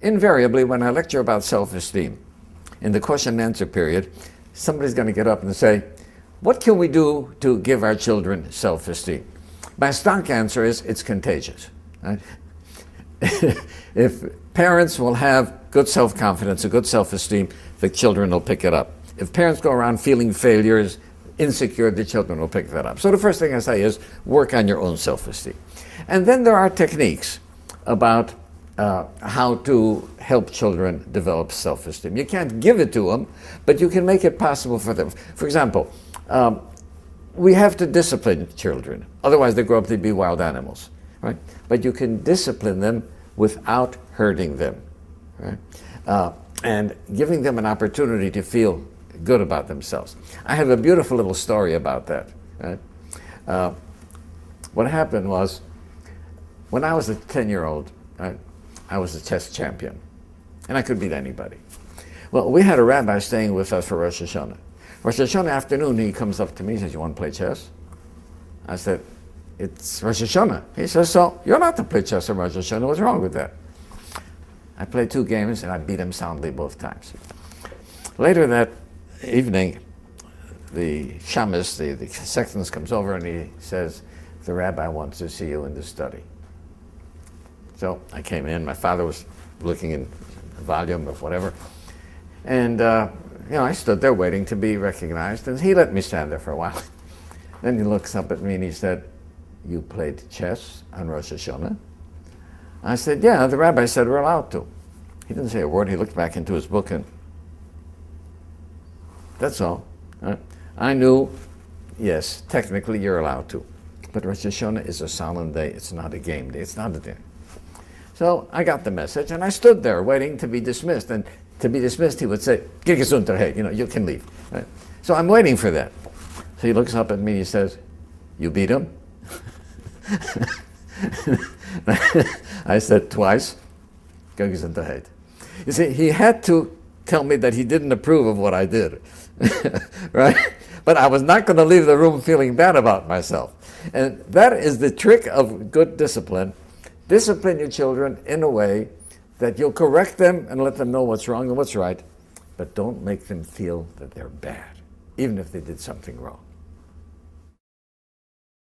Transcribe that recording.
invariably, when I lecture about self-esteem, in the question and answer period, somebody's going to get up and say, what can we do to give our children self-esteem? My stock answer is, it's contagious. Right? If parents will have good self-confidence, a good self-esteem, the children will pick it up. If parents go around feeling failures, insecure, the children will pick that up. So the first thing I say is, work on your own self-esteem. And then there are techniques about how to help children develop self-esteem. You can't give it to them, but you can make it possible for them. For example, we have to discipline children. Otherwise, they grow up to be wild animals, right? But you can discipline them without hurting them, right? And giving them an opportunity to feel good about themselves. I have a beautiful little story about that. Right? What happened was, when I was a 10-year-old, I was a chess champion, and I could beat anybody. Well, we had a rabbi staying with us for Rosh Hashanah. Rosh Hashanah afternoon, he comes up to me and says, you want to play chess? I said, it's Rosh Hashanah. He says, so you're not to play chess on Rosh Hashanah. What's wrong with that? I played 2 games, and I beat him soundly both times. Later that evening, the shamus, the sexton, comes over, and he says, the rabbi wants to see you in the study. So I came in. My father was looking in the volume of whatever. And I stood there waiting to be recognized, and he let me stand there for a while. Then he looks up at me and he said, you played chess on Rosh Hashanah? I said, yeah, the rabbi said we're allowed to. He didn't say a word. He looked back into his book, and that's all. I knew, yes, technically you're allowed to. But Rosh Hashanah is a solemn day. It's not a game day. It's not a day. So I got the message, and I stood there waiting to be dismissed. And to be dismissed, he would say, "Geh gesund, hey, you can leave." Right? So I'm waiting for that. So he looks up at me and he says, you beat him? I said twice, "Geh gesund, hey." You see, he had to tell me that he didn't approve of what I did. Right? But I was not going to leave the room feeling bad about myself. And that is the trick of good discipline. Discipline your children in a way that you'll correct them and let them know what's wrong and what's right, but don't make them feel that they're bad, even if they did something wrong.